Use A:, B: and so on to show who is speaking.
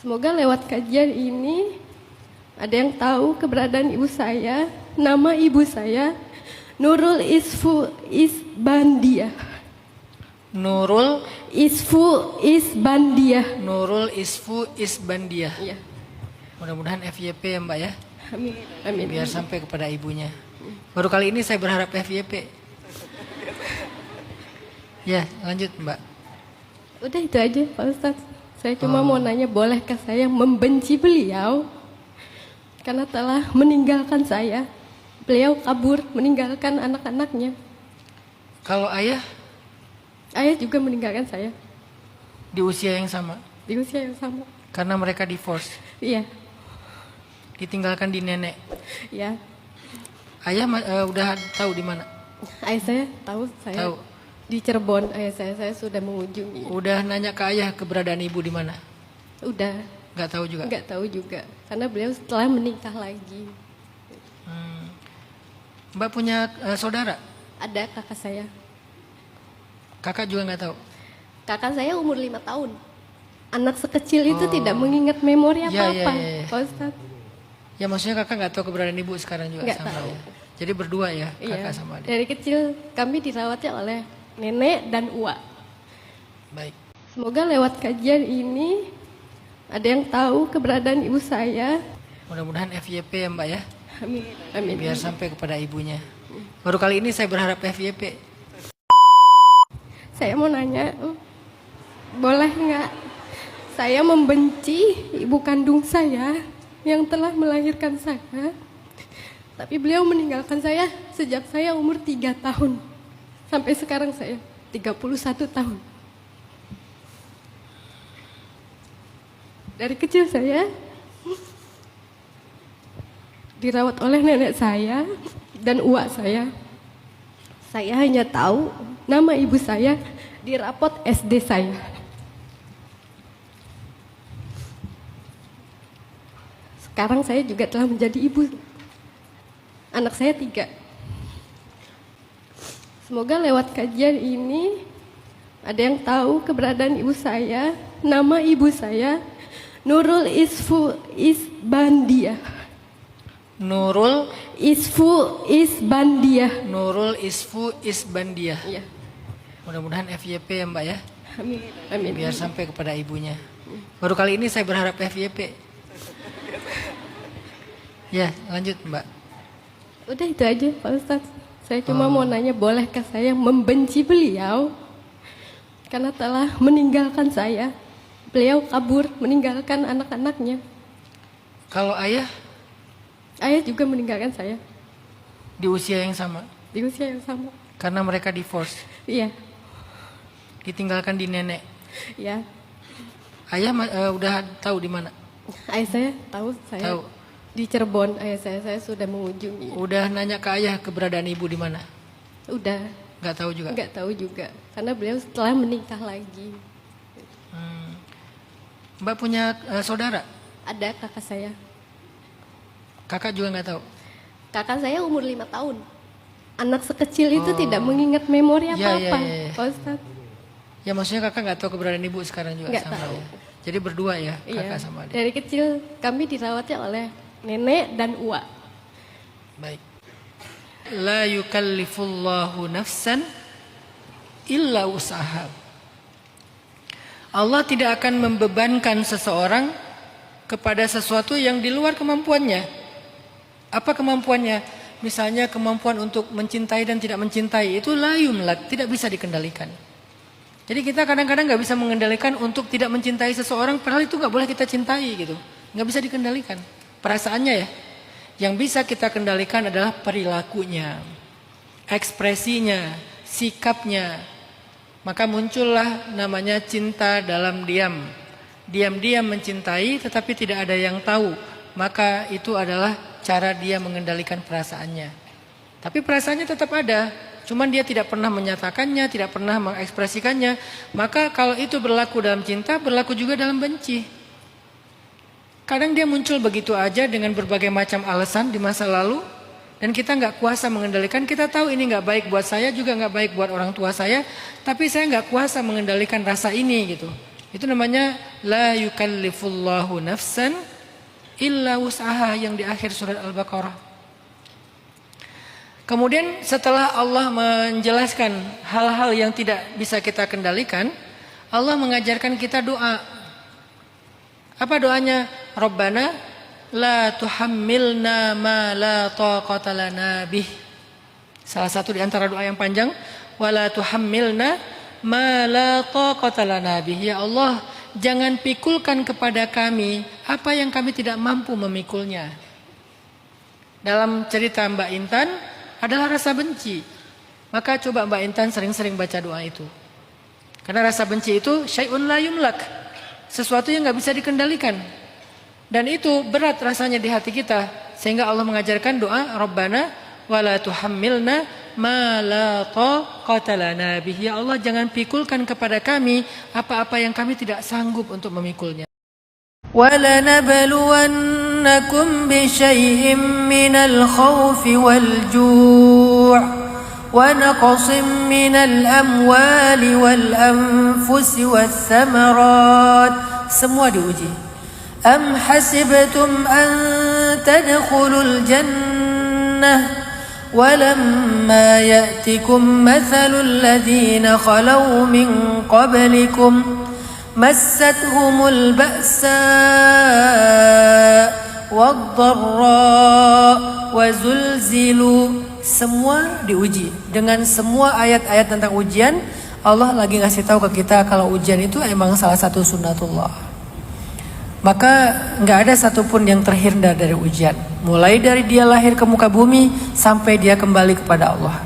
A: Semoga lewat kajian ini ada yang tahu keberadaan ibu saya. Nama ibu saya Nurul Isbandiah.
B: Nurul
A: Isbandiah.
B: Nurul Isfu Isbandiah.
A: Iya.
B: Mudah-mudahan FYP ya Mbak ya.
A: Amin. Amin.
B: Biar sampai kepada ibunya. Baru kali ini saya berharap FYP. Ya, lanjut Mbak.
A: Udah itu aja Pak Ustadz. Saya cuma mau nanya, bolehkah saya membenci beliau karena telah meninggalkan saya. Beliau kabur meninggalkan anak-anaknya.
B: Kalau ayah
A: Ayah juga meninggalkan saya
B: di usia yang sama,
A: di usia yang sama.
B: karena mereka divorce,
A: Iya,
B: ditinggalkan di nenek.
A: iya.
B: Ayah udah tahu di mana?
A: Ayah saya tahu, saya
B: Tahu.
A: di Cirebon. Ayah saya sudah mengunjungi.
B: Udah nanya ke ayah keberadaan ibu di mana?
A: Udah,
B: Nggak tahu juga.
A: nggak tahu juga karena beliau setelah menikah lagi.
B: Mbak punya saudara?
A: Ada kakak saya.
B: Kakak juga nggak tahu.
A: Kakak saya umur 5 tahun. Anak sekecil itu tidak mengingat memori
B: Ya,
A: apa-apa,
B: ya.
A: Pak Ustadz.
B: Ya maksudnya kakak nggak tahu keberadaan ibu sekarang juga
A: Nggak
B: sama
A: tahu.
B: ya. Jadi berdua ya kakak
A: Iya.
B: sama adik.
A: Dari kecil kami dirawatnya oleh nenek dan uak.
B: Baik.
A: Semoga lewat kajian ini ada yang tahu keberadaan ibu saya.
B: Mudah-mudahan FYP ya Mbak ya.
A: Amin. Amin.
B: Biar sampai kepada ibunya. Baru kali ini saya berharap FYP.
A: Saya mau nanya, boleh nggak saya membenci ibu kandung saya yang telah melahirkan saya, tapi beliau meninggalkan saya sejak saya umur 3 tahun sampai sekarang saya 31 tahun. Dari kecil saya dirawat oleh nenek saya dan uak saya. Saya hanya tahu nama ibu saya di rapot SD saya. Sekarang saya juga telah menjadi ibu. Anak saya 3. Semoga lewat kajian ini ada yang tahu keberadaan ibu saya. Nama ibu saya Nurul Isbandiah.
B: Nurul
A: Isbandiah.
B: Nurul Isfu Isbandiah.
A: Iya.
B: Mudah-mudahan FYP ya Mbak ya.
A: Amin. Amin.
B: Biar sampai kepada ibunya. Baru kali ini saya berharap FYP. Ya, lanjut Mbak.
A: Udah itu aja Pak Ustadz. Saya cuma mau nanya, bolehkah saya membenci beliau karena telah meninggalkan saya. Beliau kabur meninggalkan anak-anaknya.
B: Kalau ayah
A: Ayah juga meninggalkan saya
B: di usia yang sama,
A: di usia yang sama.
B: karena mereka divorce,
A: Iya,
B: ditinggalkan di nenek.
A: iya.
B: Ayah udah tahu di mana?
A: Ayah saya tahu, saya
B: Tahu.
A: di Cirebon. Ayah saya sudah mengunjungi.
B: Udah nanya ke ayah keberadaan ibu di mana?
A: Udah,
B: Nggak tahu juga.
A: nggak tahu juga karena beliau setelah menikah lagi.
B: Mbak punya saudara?
A: Ada kakak saya.
B: Kakak juga nggak tahu.
A: Kakak saya umur 5 tahun. Anak sekecil itu tidak mengingat memori
B: Ya,
A: apa-apa,
B: ya, ya.
A: Pak Ustadz.
B: Ya maksudnya kakak nggak tahu keberadaan ibu sekarang juga
A: Nggak
B: sama
A: tahu.
B: ya. Jadi berdua ya
A: Iya.
B: kakak sama adik.
A: Dari kecil kami dirawatnya oleh nenek dan uak.
B: Baik. La yukallifullahu nafsan illa usaha. Allah tidak akan membebankan seseorang kepada sesuatu yang di luar kemampuannya. Apa kemampuannya? Misalnya kemampuan untuk mencintai dan tidak mencintai, itu la yumlak, tidak bisa dikendalikan. Jadi kita kadang-kadang nggak bisa mengendalikan untuk tidak mencintai seseorang, padahal itu nggak boleh kita cintai gitu, nggak bisa dikendalikan. Perasaannya ya, yang bisa kita kendalikan adalah perilakunya, ekspresinya, sikapnya. Maka muncullah namanya cinta dalam diam. Diam-diam mencintai tetapi tidak ada yang tahu. Maka itu adalah cara dia mengendalikan perasaannya. Tapi perasaannya tetap ada. Cuman dia tidak pernah menyatakannya, tidak pernah mengekspresikannya. Maka kalau itu berlaku dalam cinta, berlaku juga dalam benci. Kadang dia muncul begitu aja dengan berbagai macam alasan di masa lalu. Dan kita nggak kuasa mengendalikan. Kita tahu ini nggak baik buat saya, juga nggak baik buat orang tua saya. Tapi saya nggak kuasa mengendalikan rasa ini gitu. Itu namanya la yukallifullahu nafsan illa wus'aha yang di akhir surat Al-Baqarah. Kemudian setelah Allah menjelaskan hal-hal yang tidak bisa kita kendalikan, Allah mengajarkan kita doa. Apa doanya? Rabbana la tuhammilna ma la taqata lana bih. Salah satu di antara doa yang panjang, wala tuhammilna ma la taqata lana bih. Ya Allah, jangan pikulkan kepada kami apa yang kami tidak mampu memikulnya. Dalam cerita Mbak Intan adalah rasa benci. Maka coba Mbak Intan sering-sering baca doa itu. Karena rasa benci itu syai'un la yumlak, sesuatu yang gak bisa dikendalikan. Dan itu berat rasanya di hati kita. Sehingga Allah mengajarkan doa Rabbana wala tuhammilna ma la taqata lana bih. Ya Allah, jangan pikulkan kepada kami apa-apa yang kami tidak sanggup untuk memikulnya. وَلَنَبْلُوَنَّكُمْ بِشَيْءٍ مِّنَ الْخَوْفِ وَالْجُوعِ وَنَقْصٍ مِّنَ الْأَمْوَالِ وَالْأَنفُسِ وَالثَّمَرَاتِ. Semua diuji. أَمْ حَسِبْتُمْ أَن تَدْخُلُوا الْجَنَّةَ وَلَمَّا يَأْتِكُمْ مَثَلُ الَّذِينَ خَلَوْا مِن قَبْلِكُمْ مَسَّتْهُمُ الْبَأْسَاءُ وَالضَّرَّاءُ وَزُلْزِلُوا. Semua diuji. Dengan semua ayat-ayat tentang ujian, Allah lagi ngasih tahu ke kita kalau ujian itu emang salah satu sunnatullah. Maka nggak ada satupun yang terhindar dari ujian. Mulai dari dia lahir ke muka bumi sampai dia kembali kepada Allah.